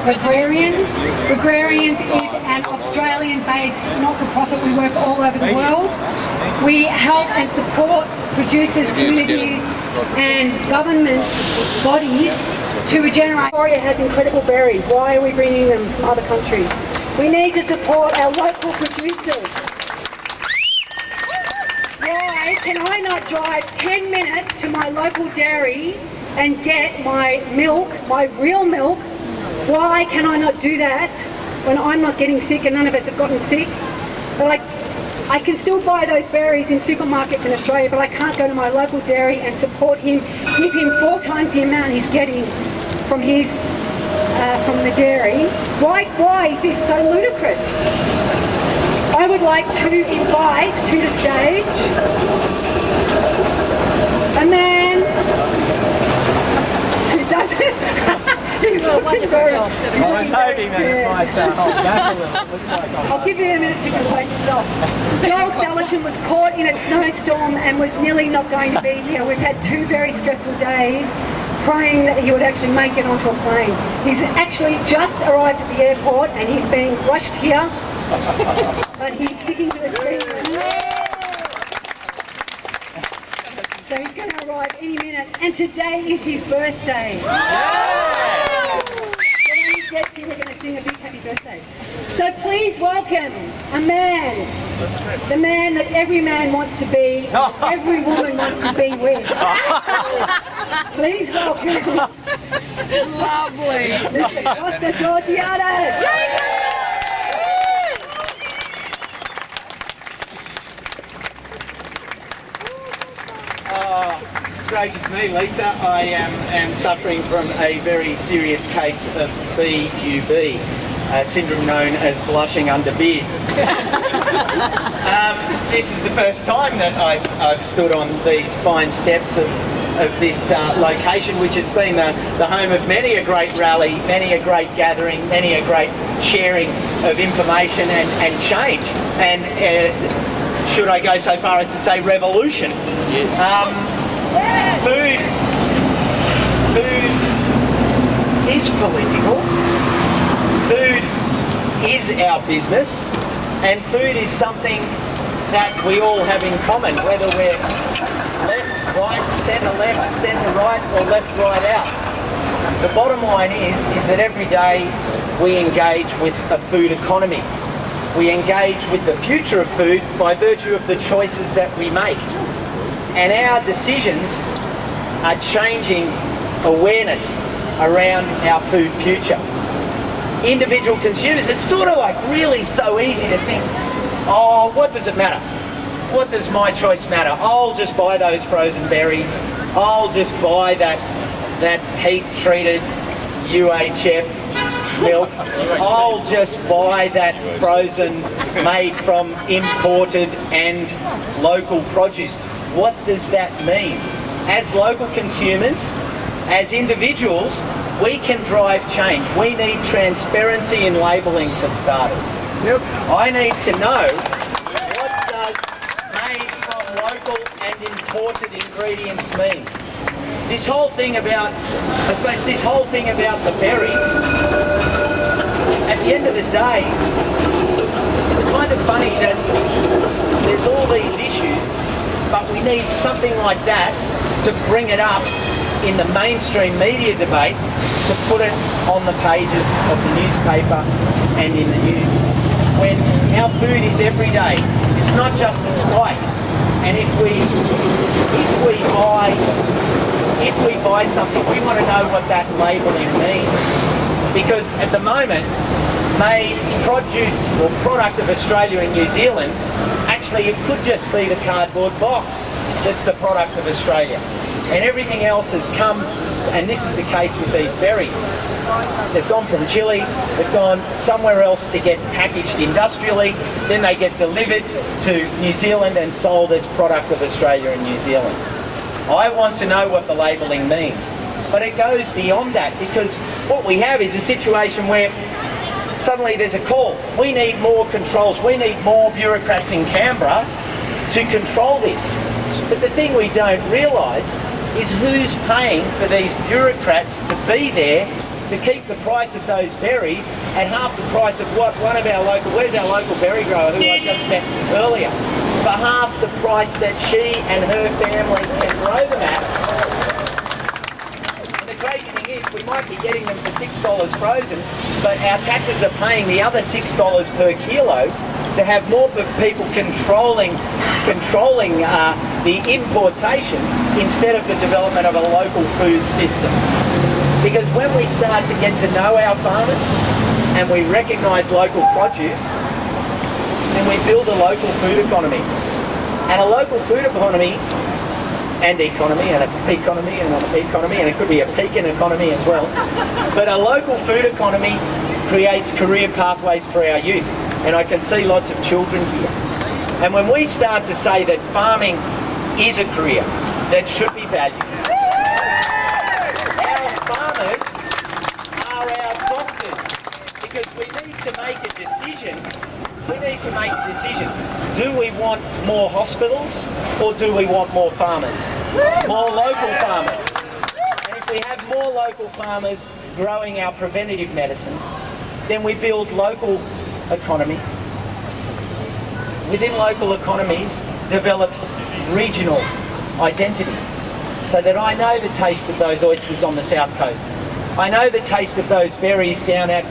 Regrarians. Regrarians is an Australian-based not-for-profit. We work all over the world. We help and support producers, communities and government bodies to regenerate. Victoria has incredible berries. Why are we bringing them from other countries? We need to support our local producers. Why can I not drive 10 minutes to my local dairy and get my milk, my real milk? Why can I not do that when I'm not getting sick and none of us have gotten sick? But I can still buy those berries in supermarkets in Australia, but I can't go to my local dairy and support him, give him 4 times the amount he's getting from his from the dairy. Why is this so ludicrous? I would like to invite to the stage a man who doesn't. He's looking very. I was hoping that it might hold back a little. Looks like I'll give you a minute to compose himself. Joel Salatin was caught in a snowstorm and was nearly not going to be here. We've had 2 very stressful days praying that he would actually make it onto a plane. He's actually just arrived at the airport and he's being rushed here, but he's sticking to the speed. So he's going to arrive any minute, and today is his birthday. Gets here, we're going to sing a big happy birthday. So please welcome a man, the man that every man wants to be, every woman wants to be with. Please welcome. Lovely. Mr. Costa Georgiadis. Gracious me, Lisa. I am suffering from a very serious case of BUB, a syndrome known as blushing under beard. This is the first time that I've stood on these fine steps of this location, which has been the home of many a great rally, many a great gathering, many a great sharing of information and change. And should I go so far as to say revolution? Yes. Food is political. Food is our business, and food is something that we all have in common, whether we're left, right, centre right, or left, right, out. The bottom line is that every day we engage with a food economy. We engage with the future of food by virtue of the choices that we make. And our decisions are changing awareness around our food future. Individual consumers, it's sort of like really so easy to think, oh, what does it matter? What does my choice matter? I'll just buy those frozen berries. I'll just buy that heat-treated UHF milk. I'll just buy that frozen, made from imported and local produce. What does that mean? As local consumers, as individuals, we can drive change. We need transparency in labelling for starters. Yep. I need to know what does made from local and imported ingredients mean. This whole thing about, I suppose this whole thing about the berries, at the end of the day, it's kind of funny that there's all these issues, but we need something like that to bring it up in the mainstream media debate, to put it on the pages of the newspaper and in the news. When our food is every day, it's not just a spike. And if we buy something, we want to know what that labelling means. Because at the moment, made produce or product of Australia and New Zealand, actually it could just be the cardboard box that's the product of Australia. And everything else has come, and this is the case with these berries. They've gone from Chile, they've gone somewhere else to get packaged industrially, then they get delivered to New Zealand and sold as product of Australia and New Zealand. I want to know what the labelling means. But it goes beyond that, because what we have is a situation where suddenly there's a call. We need more controls. We need more bureaucrats in Canberra to control this. But the thing we don't realise is who's paying for these bureaucrats to be there to keep the price of those berries at half the price of what one of our local, where's our local berry grower who I just met earlier, for half the price that she and her family can grow them at. And the crazy thing is, we might be getting them for $6 frozen, but our taxes are paying the other $6 per kilo to have more people controlling the importation instead of the development of a local food system. Because when we start to get to know our farmers and we recognise local produce, then we build a local food economy. And a local food economy and economy and an economy, and it could be a pecan economy as well. But a local food economy creates career pathways for our youth. And I can see lots of children here. And when we start to say that farming is a career that should be valued, our farmers are our doctors, because we need to make a decision. Do we want more hospitals or do we want more farmers? More local farmers. And if we have more local farmers growing our preventative medicine, then we build local economies. Within local economies develops regional identity. So that I know the taste of those oysters on the south coast. I know the taste of those berries down at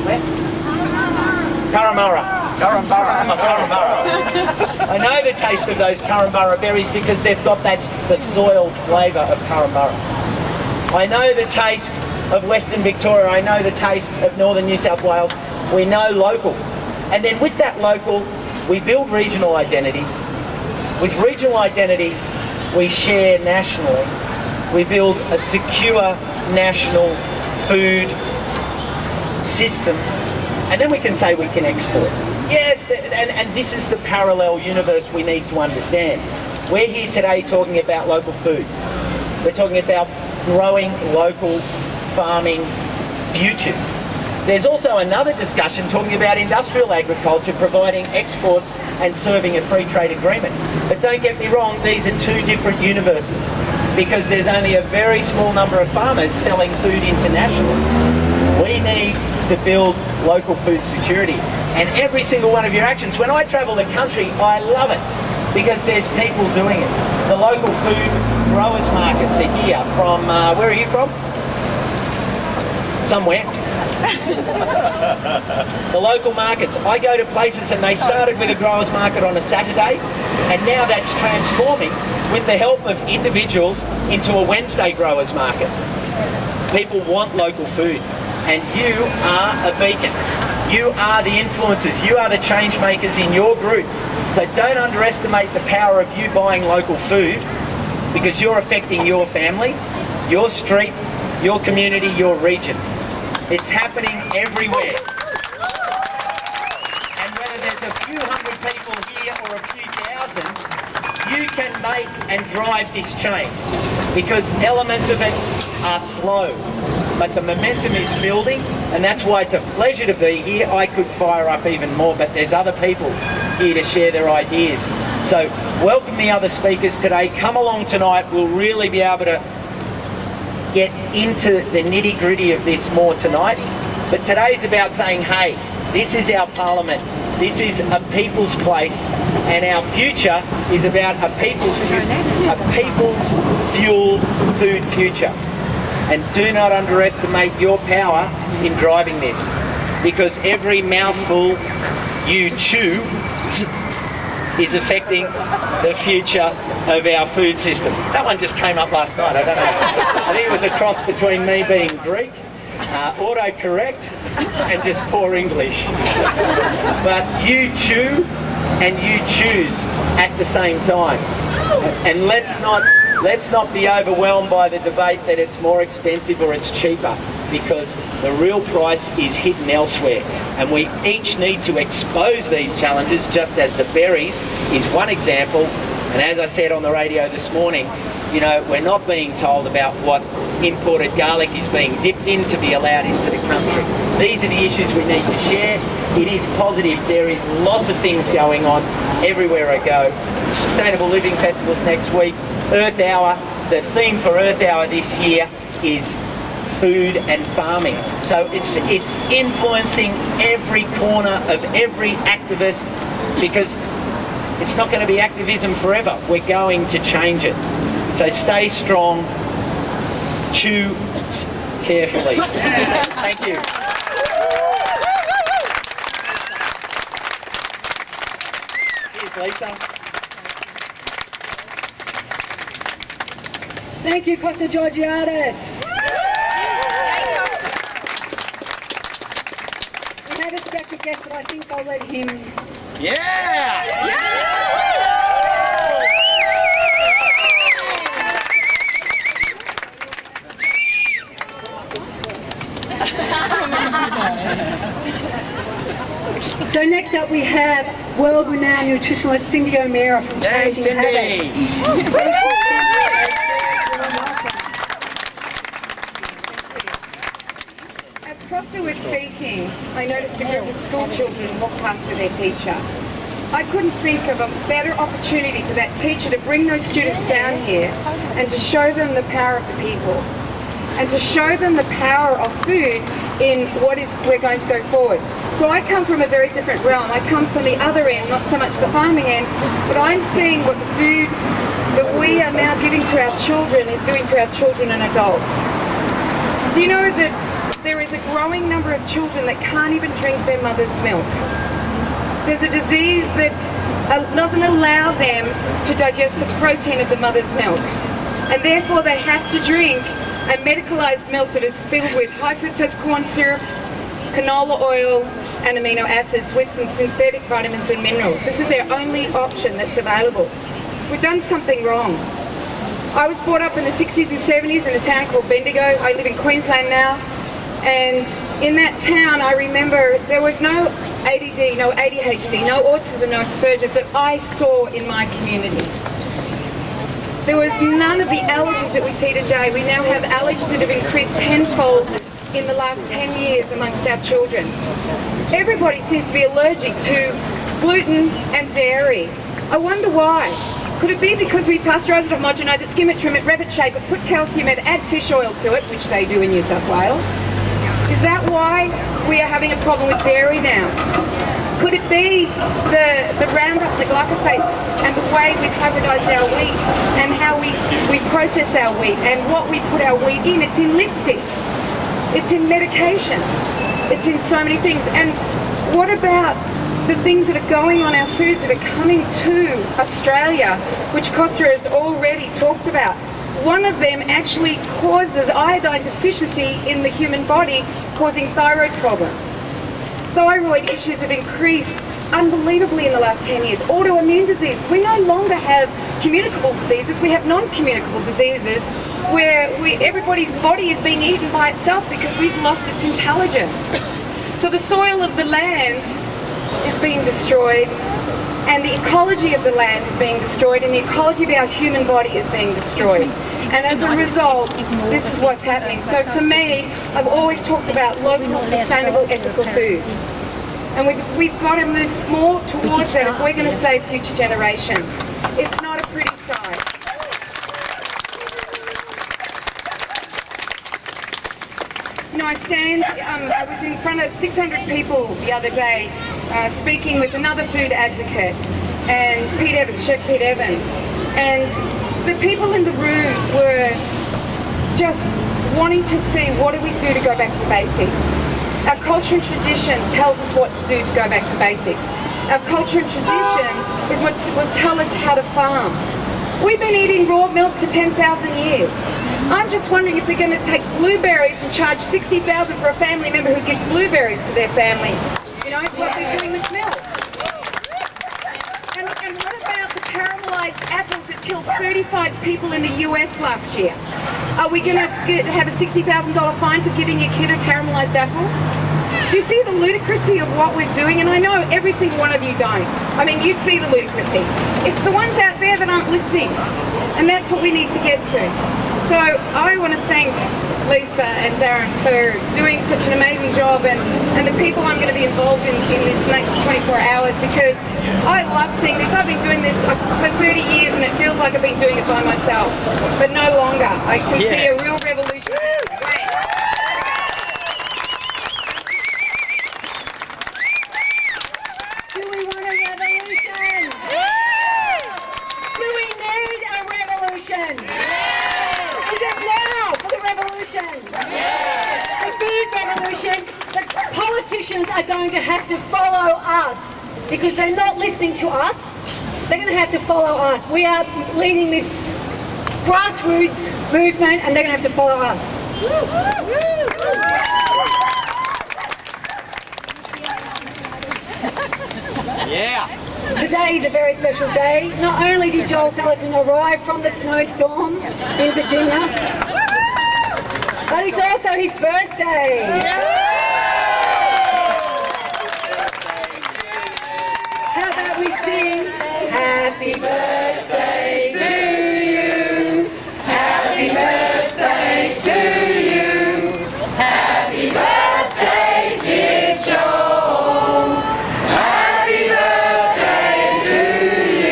where? Currambara. I know the taste of those Currambara berries because they've got the soil flavour of Currambara. I know the taste of Western Victoria. I know the taste of Northern New South Wales. We know local. And then with that local, we build regional identity. With regional identity, we share nationally. We build a secure national food system. And then we can say we can export. Yes, and this is the parallel universe we need to understand. We're here today talking about local food. We're talking about growing local farming futures. There's also another discussion talking about industrial agriculture, providing exports and serving a free trade agreement. But don't get me wrong, these are two different universes, because there's only a very small number of farmers selling food internationally. We need to build local food security. And every single one of your actions, when I travel the country, I love it because there's people doing it. The local food growers markets are here from, where are you from? Somewhere. The local markets. I go to places and they started with a growers market on a Saturday, and now that's transforming with the help of individuals into a Wednesday growers market. People want local food, and you are a beacon. You are the influencers. You are the change makers in your groups. So don't underestimate the power of you buying local food, because you're affecting your family, your street, your community, your region. It's happening everywhere. And whether there's a few hundred people here or a few thousand, you can make and drive this change, because elements of it are slow, but the momentum is building, and that's why it's a pleasure to be here. I could fire up even more, but there's other people here to share their ideas. So welcome the other speakers today. Come along tonight. We'll really be able to get into the nitty-gritty of this more tonight. But today's about saying, hey, this is our parliament. This is a people's place, and our future is about a people's fueled food future. And do not underestimate your power in driving this, because every mouthful you chew is affecting the future of our food system. That one just came up last night, I don't know. I think it was a cross between me being Greek, autocorrect, and just poor English. But you chew and you choose at the same time. And let's not be overwhelmed by the debate that it's more expensive or it's cheaper, because the real price is hidden elsewhere. And we each need to expose these challenges, just as the berries is one example. And as I said on the radio this morning, you know, we're not being told about what imported garlic is being dipped in to be allowed into the country. These are the issues we need to share. It is positive. There is lots of things going on everywhere I go. Sustainable Living Festival's next week. Earth Hour. The theme for Earth Hour this year is food and farming. So it's influencing every corner of every activist, because it's not going to be activism forever. We're going to change it. So stay strong, choose carefully. Thank you. Here's Lisa. Thank you, Costa Georgiadis. We have a special guest, but I think I'll let him. So next up we have world-renowned nutritionist Cyndi O'Meara from Hey, Changing Cyndi. Habits. As Costa was speaking, I noticed a group of school children walk past with their teacher. I couldn't think of a better opportunity for that teacher to bring those students down here and to show them the power of the people and to show them the power of food in what is we're going to go forward. So I come from a very different realm. I come from the other end, not so much the farming end, but I'm seeing what the food that we are now giving to our children is doing to our children and adults. Do you know that there is a growing number of children that can't even drink their mother's milk? There's a disease that doesn't allow them to digest the protein of the mother's milk, and therefore they have to drink a medicalised milk that is filled with high fructose corn syrup, canola oil and amino acids with some synthetic vitamins and minerals. This is their only option that's available. We've done something wrong. I was brought up in the 60s and 70s in a town called Bendigo. I live in Queensland now, and in that town I remember there was no ADD, no ADHD, no autism, no Asperger's that I saw in my community. There was none of the allergies that we see today. We now have allergies that have increased tenfold in the last 10 years amongst our children. Everybody seems to be allergic to gluten and dairy. I wonder why. Could it be because we pasteurise it, homogenise it, skim it, trim it, wrap it, shape it, put calcium in it, add fish oil to it, which they do in New South Wales? Is that why we are having a problem with dairy now? Could it be the Roundup, the glyphosates, and the way we've hybridised our wheat and how we process our wheat and what we put our wheat in? It's in lipstick, it's in medications, it's in so many things. And what about the things that are going on our foods that are coming to Australia, which Costa has already talked about? One of them actually causes iodine deficiency in the human body, causing thyroid problems. Thyroid issues have increased unbelievably in the last 10 years. Autoimmune disease. We no longer have communicable diseases, we have non-communicable diseases where everybody's body is being eaten by itself because we've lost its intelligence. So the soil of the land is being destroyed, and the ecology of the land is being destroyed, and the ecology of our human body is being destroyed. And as a result, this is what's happening. So for me, I've always talked about local, sustainable, ethical foods. And we've got to move more towards that if we're going to save future generations. It's not a pretty sight. You know, I was in front of 600 people the other day speaking with another food advocate, and Chef Pete Evans, and the people in the room were just wanting to see what do we do to go back to basics. Our culture and tradition tells us what to do to go back to basics. Our culture and tradition is what will tell us how to farm. We've been eating raw milk for 10,000 years. I'm just wondering if we're going to take blueberries and charge $60,000 for a family member who gives blueberries to their families. You know, what we're doing with milk. And what about the caramelized apples that killed 35 people in the US last year? Are we going to have a $60,000 fine for giving your kid a caramelized apple? Do you see the ludicrousy of what we're doing? And I know every single one of you don't. I mean, you see the ludicrousy. It's the ones out there that aren't listening. And that's what we need to get to. So I want to thank Lisa and Darren for doing such an amazing job, and the people I'm going to be involved in this next 24 hours, because I love seeing this. I've been doing this for 30 years and it feels like I've been doing it by myself, but no longer. I can see a real revolution. revolution? Is it now for the revolution? The food revolution, the politicians are going to have to follow us because they're not listening to us. They're going to have to follow us. We are leading this grassroots movement and they're going to have to follow us. Yeah. Today is a very special day. Not only did Joel Salatin arrive from the snowstorm in Virginia, but it's also his birthday. How about we sing Happy Birthday to you, Happy Birthday to you, Happy Birthday dear Joel, Happy Birthday to you.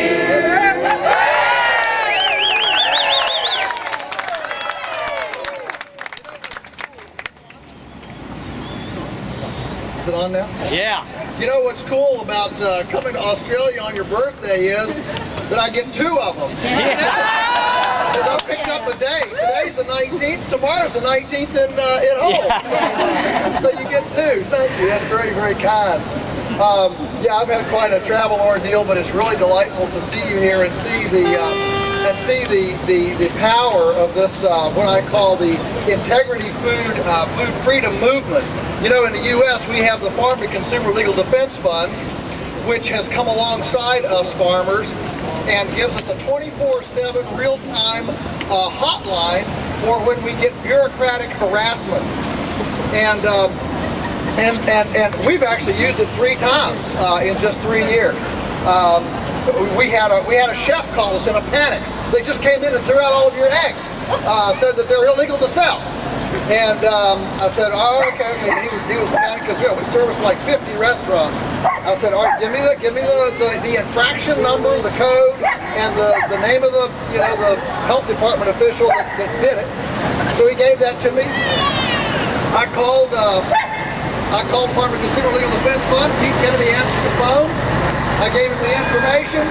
Is it on now? Yeah. You know what's cool about coming to Australia on your birthday is that I get 2 of them. Because I picked up a day. Today's the 19th, tomorrow's the 19th in Hull. So you get 2. Thank you. That's very, very kind. Yeah, I've had quite a travel ordeal, but it's really delightful to see you here and see the power of this what I call the integrity food freedom movement. You know, in the U.S. we have the Farm to Consumer Legal Defense Fund, which has come alongside us farmers and gives us a 24/7 real-time hotline for when we get bureaucratic harassment. And we've actually used it 3 times in just 3 years. We had a chef call us in a panic. They just came in and threw out all of your eggs. Said that they're illegal to sell. And I said, oh, okay. He was panicked because we service like 50 restaurants. I said, all right, give me the infraction number, the code, and the name of the health department official that did it. So he gave that to me. I called Farm to Consumer Legal Defense Fund. Pete Kennedy answered the phone. I gave him the information.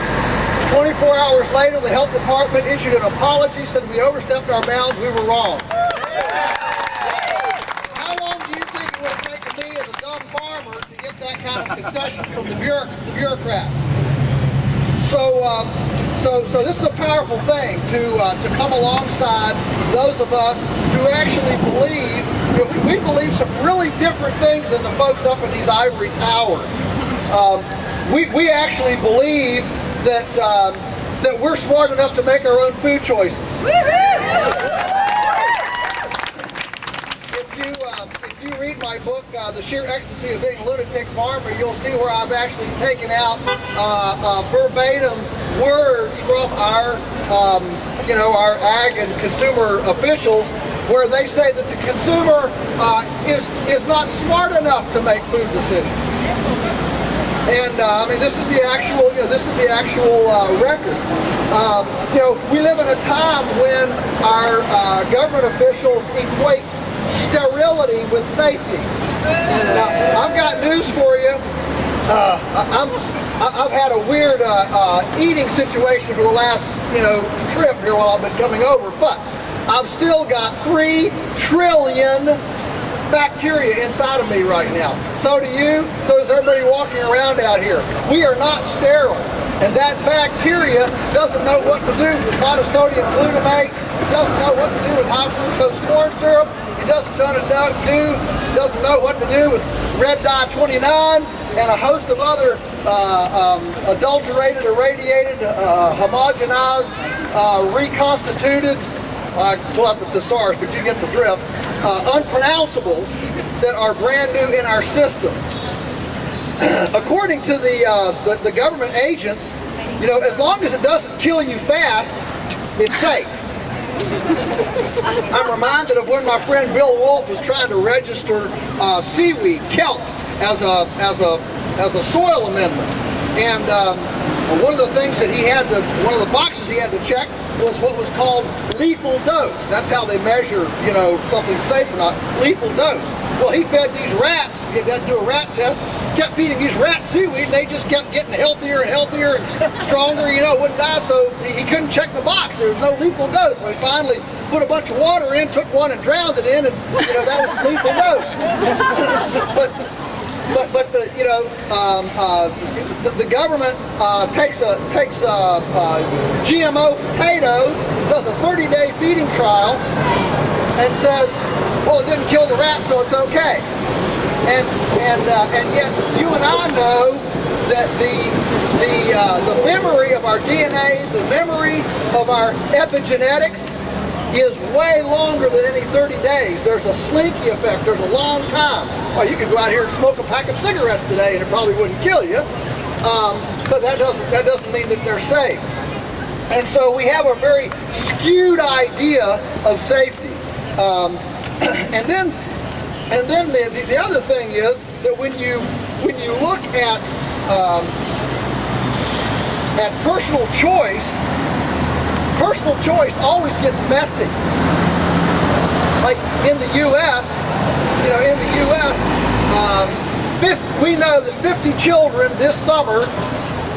24 hours later, the health department issued an apology, said we overstepped our bounds, we were wrong. How long do you think it would have taken me as a dumb farmer to get that kind of concession from the bureaucrats? So this is a powerful thing to come alongside those of us who actually believe, we believe some really different things than the folks up in these ivory towers. We actually believe that we're smart enough to make our own food choices. If you read my book, The Sheer Ecstasy of Being a Lunatic Farmer, you'll see where I've actually taken out verbatim words from our ag and consumer officials, where they say that the consumer is not smart enough to make food decisions. And I mean, this is the actual, record. We live in a time when our government officials equate sterility with safety. Now, I've got news for you. I've had a weird eating situation for the last, trip here while I've been coming over, but I've still got 3 trillion bacteria inside of me right now. So do you, so does everybody walking around out here. We are not sterile. And that bacteria doesn't know what to do with monosodium glutamate. It doesn't know what to do with high fructose corn syrup. It doesn't know what to do with red dye 29 and a host of other adulterated, irradiated, homogenized, reconstituted, I pull out the thesaurus, but you get the drift, unpronounceables that are brand new in our system. According to the government agents, as long as it doesn't kill you fast, it's safe. I'm reminded of when my friend Bill Wolf was trying to register seaweed, kelp, as a soil amendment, and one of the things that one of the boxes he had to check was what was called lethal dose. That's how they measure, something's safe or not. Lethal dose. Well, he fed these rats. He had to do a rat test. kept feeding these rats seaweed, and they just kept getting healthier and healthier and stronger, you know, wouldn't die, so he couldn't check the box. There was no lethal dose, so he finally put a bunch of water in, took one and drowned it in, and, you know, that was the lethal dose. But the, you know, the government takes GMO potatoes, does a 30-day feeding trial, and says, well, it didn't kill the rats, so it's okay. And yet you and I know that the memory of our DNA, the memory of our epigenetics is way longer than any 30 days. There's a slinky effect. There's a long time. Well, you could go out here and smoke a pack of cigarettes today and it probably wouldn't kill you. But that doesn't mean that they're safe. And so we have a very skewed idea of safety. And then the other thing is that when you look at personal choice always gets messy. Like in the U.S., you know, we know that 50 children this summer,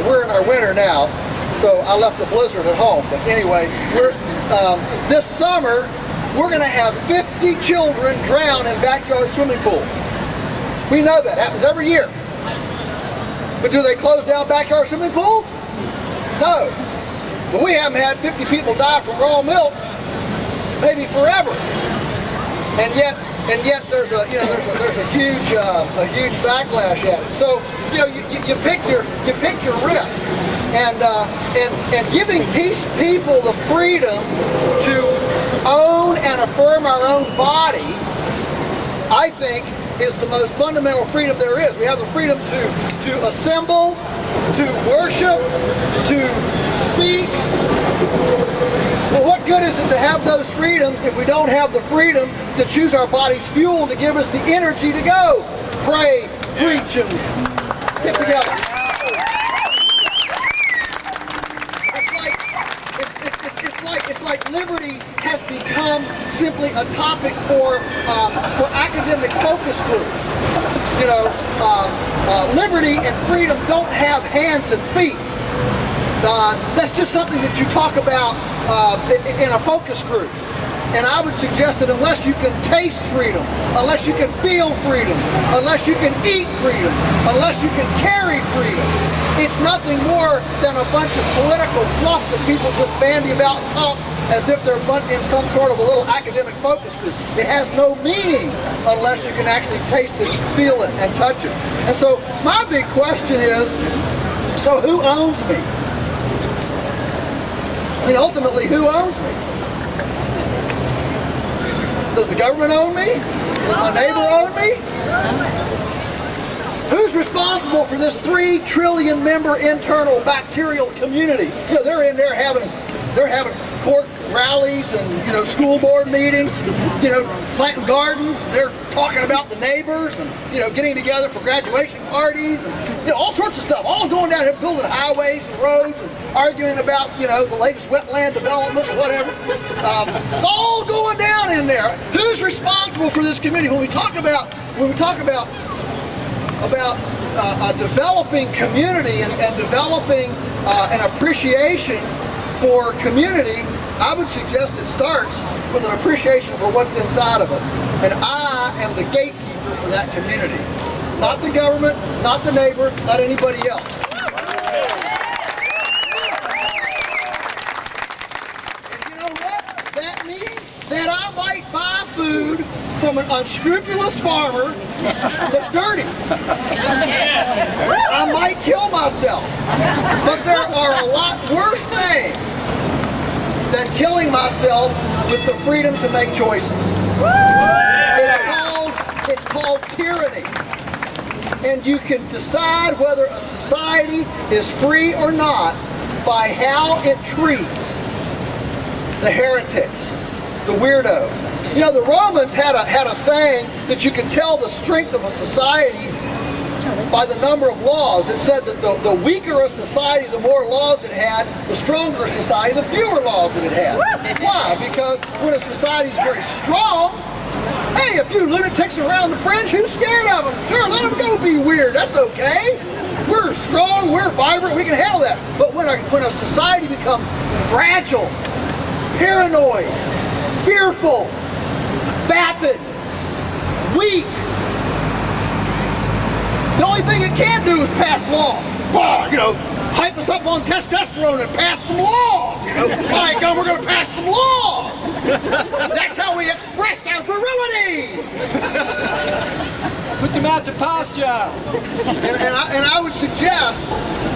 we're in our winter now, so I left the blizzard at home, but anyway, this summer, we're going to have 50 children drown in backyard swimming pools. We know that happens every year. But do they close down backyard swimming pools? No. But we haven't had 50 people die from raw milk, maybe forever. And yet there's a huge backlash at it. So you know you pick your risk, and giving people the freedom to own and affirm our own body, I think, is the most fundamental freedom there is. We have the freedom to assemble, to worship, to speak. Well, what good is it to have those freedoms if we don't have the freedom to choose our body's fuel to give us the energy to go pray, preach, and get together? It's like liberty has become simply a topic for academic focus groups. You know, liberty and freedom don't have hands and feet. That's just something that you talk about in a focus group. And I would suggest that unless you can taste freedom, unless you can feel freedom, unless you can eat freedom, unless you can carry freedom, it's nothing more than a bunch of political fluff that people just bandy about and talk as if they're in some sort of a little academic focus group. It has no meaning unless you can actually taste it, feel it, and touch it. And so my big question is, so who owns me? I mean, ultimately, who owns me? Does the government own me? Does my neighbor own me? Who's responsible for this 3 trillion member internal bacterial community? You know, they're in there having court rallies and, you know, school board meetings, you know, planting gardens. They're talking about the neighbors and, you know, getting together for graduation parties and, you know, all sorts of stuff. All going down here building highways and roads and arguing about, you know, the latest wetland development or whatever. It's all going down in there. Who's responsible for this community? When we talk about a developing community and developing an appreciation for community, I would suggest it starts with an appreciation for what's inside of us. And I am the gatekeeper for that community. Not the government, not the neighbor, not anybody else. And you know what? That means that I might buy food from an unscrupulous farmer that's dirty. I might kill myself. But there are a lot worse things than killing myself with the freedom to make choices. It's called tyranny. And you can decide whether a society is free or not by how it treats the heretics, the weirdos. You know, the Romans had a saying that you can tell the strength of a society by the number of laws. It said that the weaker a society, the more laws it had, the stronger a society, the fewer laws that it had. Why? Because when a society is very strong, Hey, a few lunatics around the fringe, who's scared of them? Sure, let them go be weird, that's okay. We're strong, we're vibrant, we can handle that. But when a society becomes fragile, paranoid, fearful, vapid, weak, the only thing it can do is pass law. Well, you know, hype us up on testosterone and pass some law. You know, all right, go, we're going to pass some law. That's how we express our virility. Put them out to pasture. And I would suggest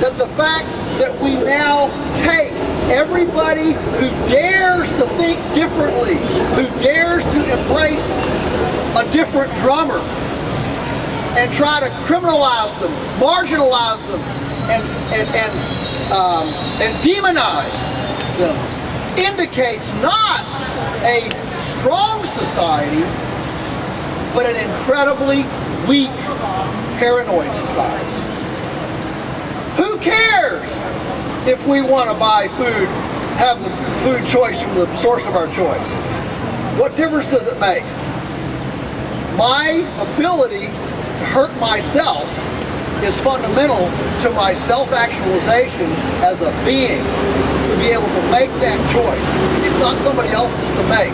that the fact that we now take everybody who dares to think differently, who dares to embrace a different drummer, and try to criminalize them, marginalize them, and demonize them, indicates not a strong society, but an incredibly weak, paranoid society. Who cares if we want to buy food, have the food choice from the source of our choice? What difference does it make? My ability to hurt myself is fundamental to my self-actualization as a being, to be able to make that choice. It's not somebody else's to make.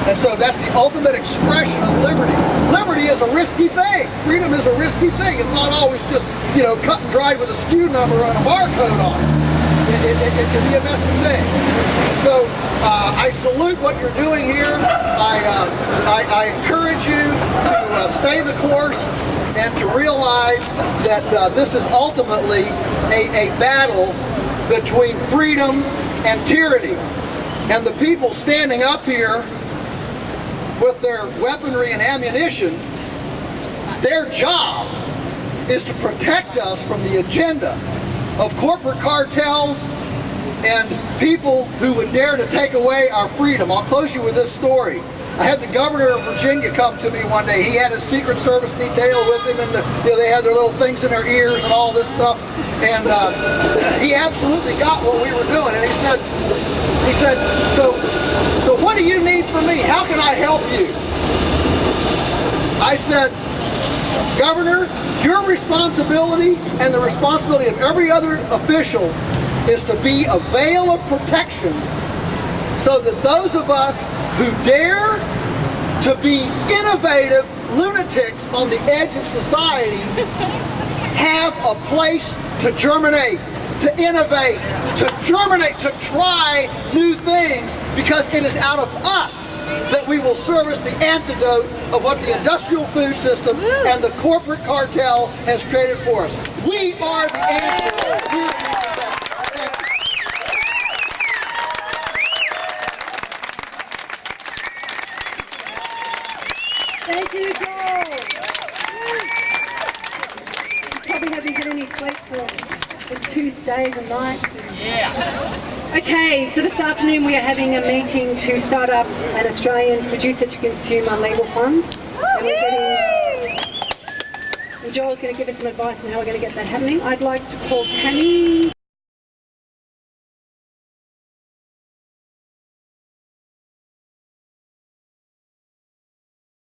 And so that's the ultimate expression of liberty. Liberty is a risky thing. Freedom is a risky thing. It's not always just, you know, cut and dried with a SKU number and a barcode on it. It can be a messy thing. So I salute what you're doing here. I encourage you to stay the course and to realize that this is ultimately a battle between freedom and tyranny. And the people standing up here with their weaponry and ammunition, their job is to protect us from the agenda of corporate cartels and people who would dare to take away our freedom. I'll close you with this story. I had the governor of Virginia come to me one day. He had his Secret Service detail with him, and they had their little things in their ears and all this stuff. And he absolutely got what we were doing. And he said, so what do you need from me? How can I help you? I said, Governor, your responsibility and the responsibility of every other official is to be a veil of protection so that those of us who dare to be innovative lunatics on the edge of society have a place to germinate, to innovate, to germinate, to try new things, because it is out of us that we will service the antidote of what the industrial food system and the corporate cartel has created for us. We are the answer. We are the answer. Thank you, Joel. He probably hasn't had any sleep for 2 days and nights. Yeah. Okay, so this afternoon we are having a meeting to start up an Australian producer to consumer label fund. And Joel's going to give us some advice on how we're going to get that happening. I'd like to call Tammi.